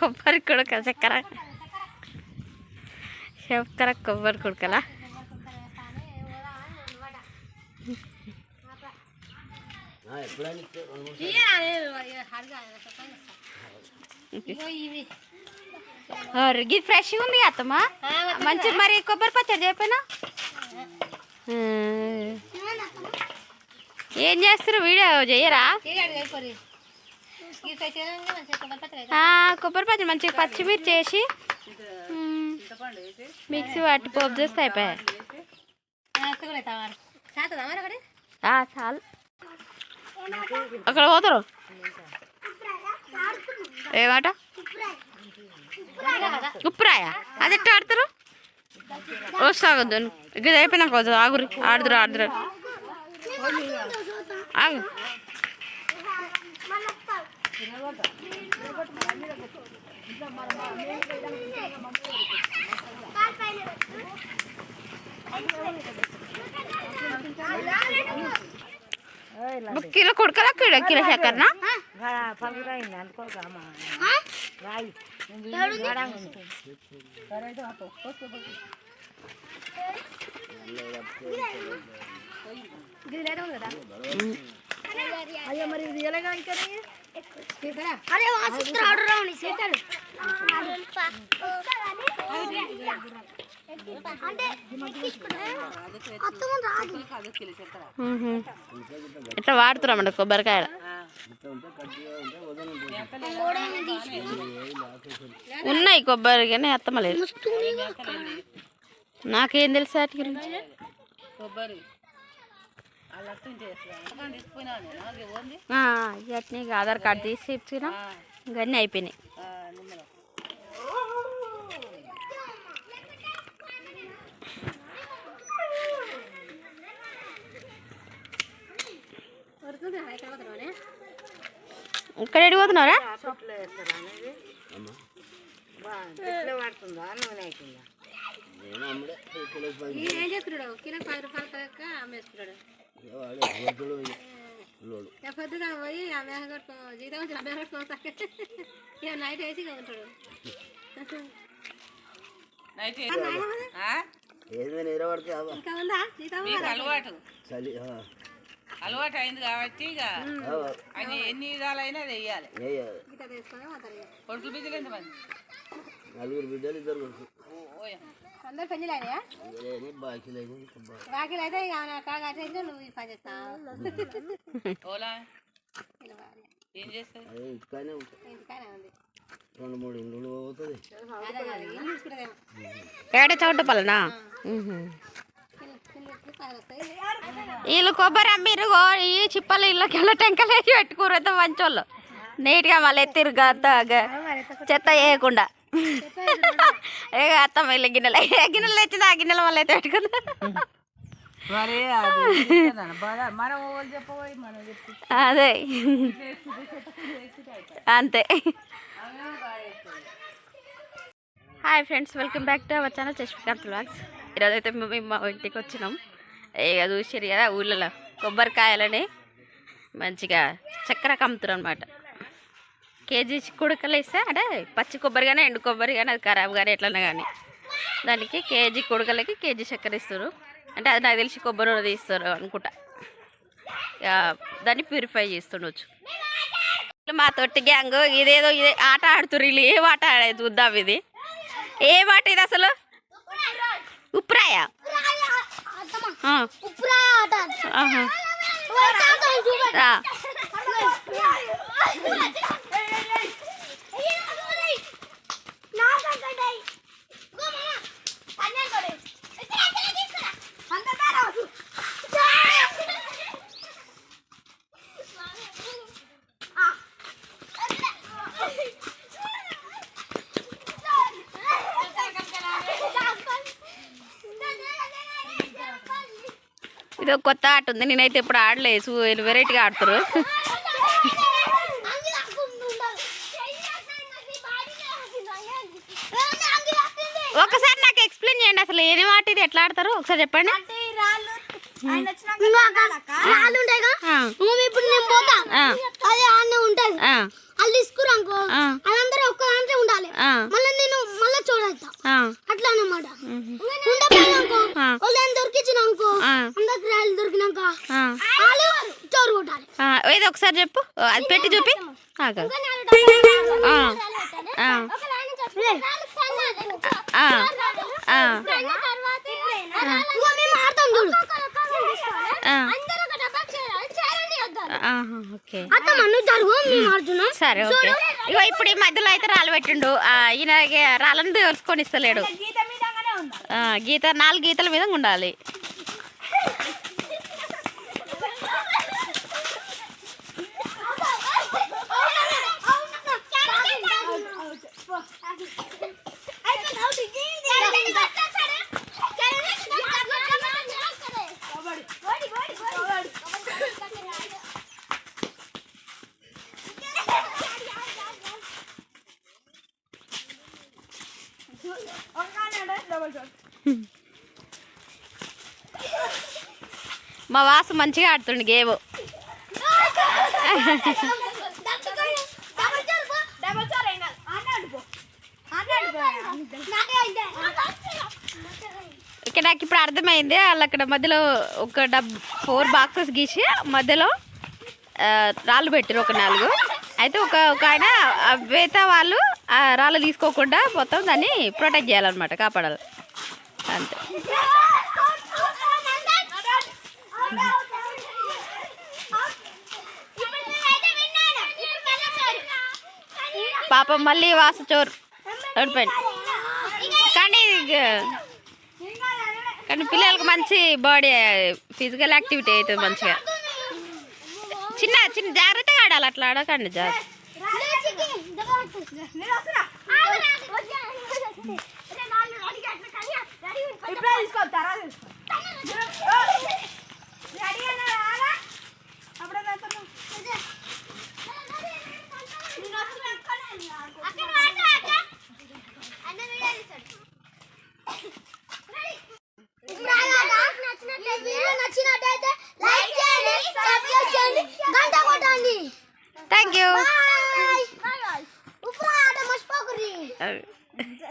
కొబ్బరి కొడుక చక్కెర చక్కెర కొబ్బరి కొడుకలా ఇది ఫ్రెష్గా ఉంది అత్తమ్మ మంచి మరి కొబ్బరి పచ్చడి చెప్పినా ఏం చేస్తారు వీడియో చేయరా కొబ్బరి పచ్చడి మంచిగా పచ్చిమిర్చి చేసి మిక్సీ పట్టి పోపు చేస్తే అయిపోయాయి చాలు అక్కడ పోతారు ఏమాట ఉప్పురాయ అది ఎట్లా ఆడతారు వస్తాగొద్దు ఇది అయిపోయినాక వద్దు ఆగురి ఆడుదురు ఆడుదురు ఆగు కిలో కొడుకలా కిలో చక్కెరనా అయ్యో మరి ఇది ఎలాగా ఇంకా ఇట్లా వాడుతున్నామంట కొబ్బరికాయలు ఉన్నాయి కొబ్బరి కానీ అత్తమలేదు నాకేం తెలుసు వాటి గురించి చట్నీ ఆధార్ కార్డు తీసి ఇచ్చినా ఇవన్నీ అయిపోయినాయి ఇక్కడ ఎడిపోతున్నారా ఏం చేస్తున్నాడు కిలో 10 రూపాయలకి అమ్మేసుకున్నాడు పొద్దుగా పోయి అమ్మే జీతం వచ్చి అమ్మే కట్టుకో నైట్ వేసి ఉంటాడు ఇంకా ఉందా జీతం అలవాటు అలవాటు అయింది కాబట్టి ఇక అది ఎన్ని విధాలైనా అది వేయాలి కొడుకులు బిడ్డలు ఎంతమంది 4 బిడ్డలు 2 కొడుకు అందరు పెళ్ళిళ్ళు అయినాయా బాకీలు అయితే కాగా నువ్వు పని చేస్తావు ఏం చేస్తావు ఇంటికానే ఇంటికానే ఉంది 2-3 ఇల్లు పోతుంది ఏడ చౌటపల్లనా వీళ్ళు కొబ్బరి అమ్మిరు ఈ చిప్పలు ఇళ్ళకి వెళ్ళి టెంకలు వేసి పెట్టుకోరు అయితే మంచోళ్ళు నీట్గా మళ్ళీ ఎత్తిరు చెత్త వేయకుండా అత్తం వీళ్ళ గిన్నెలు గిన్నెలు తెచ్చింది ఆ గిన్నెలు మళ్ళీ అయితే పెట్టుకున్నా అదే అంతే hi friends welcome back to our channel Chashmikant vlogs ఈరోజు అయితే మేము మా ఇంటికి వచ్చినాం ఇక చూసారు కదా ఊళ్ళలో కొబ్బరికాయలని మంచిగా చక్కెర కమ్ముతారు అనమాట కేజీ కొడుకలు ఇస్తే అంటే పచ్చి కొబ్బరి కానీ ఎండు కొబ్బరి కానీ అది ఖరాబ్ కానీ ఎట్లన్నా కానీ దానికి కేజీ కొడుకలకి కేజీ చక్కెర ఇస్తారు అంటే అది నాకు తెలిసి కొబ్బరి తీస్తారు అనుకుంటా దాన్ని ప్యూరిఫై చేస్తుండొచ్చు మా తొట్టి గ్యాంగ్ ఇదేదో ఇదే ఆట ఆడుతుర్రు వీళ్ళు ఏం ఆట ఆడేది చూద్దాం ఇది ఏం ఆట ఇది అసలు ఉప్పురాయ ఇది ఒక కొత్త ఆట ఉంది నేనైతే ఇప్పుడు ఆడలేదు వెరైటీగా ఆడుతారు ఒకసారి నాకు ఎక్స్ప్లెయిన్ చేయండి అసలు ఏమి ఆట ఇది ఎట్లా ఆడతారు ఒకసారి చెప్పండి ఇప్పుడు నేను పోతా అదే ఆడనే ఉంటది వాళ్ళు తీసుకురు అనుకో వాళ్ళందరూ ఒక్క దాంట్లో ఉండాలి మళ్ళీ నేను మళ్ళీ చూడతా ఆ, అట్లా అన్నమాట. ఉండపోయినాకో వాళ్ళని దొరికించినాకో అందరికి రాయలు దొరికినాక ఆ, వాళ్ళు చోరు కొట్టాలి. ఏదో ఒకసారి చెప్పు, అది పెట్టి చూపి. ఆగు. ఆ, ఆ, ఆ, ఆ, ఇగో మేము ఆడతాం చూడు. ఆ. ఆహా, ఓకే అట్లా మన్ను జరుగు మేము ఆడుతున్నాం. సరే ఓకే. ఇగో ఇప్పుడు ఈ మధ్యలో అయితే రాళ్ళు పెట్టిండు. ఈయన రాళ్ళని తెలుసుకొని ఇస్తలేడు. గీత 4 గీతల మీద ఉండాలి. మా వాసు మంచిగా ఆడుతుండు గేమ్. ఇక్కడ నాకు ఇప్పుడు అర్థమైంది. వాళ్ళు అక్కడ మధ్యలో ఒక 4 బాక్సెస్ గీసి మధ్యలో రాళ్ళు పెట్టారు, ఒక 4. అయితే ఒక ఆయన మిగతా వాళ్ళు ఆ రాళ్ళు తీసుకోకుండా మొత్తం దాన్ని ప్రొటెక్ట్ చేయాలన్నమాట, కాపాడాలి అంతే. పాపం మళ్ళీ వాసు చోరు ఓడిపోయింది. కానీ పిల్లలకు మంచి బాడీ ఫిజికల్ యాక్టివిటీ అవుతుంది మంచిగా. చిన్న చిన్న జాగ్రత్తగా ఆడాలి, అట్లా ఆడకండి జాగ్రత్త. నచ్చినట్టయితే లైక్ చేయండి, సబ్స్క్రైబ్ చేయండి, గంట కొట్టండి. Thank you. ఇప్పుడు ఆట మర్చిపోకుర్రి.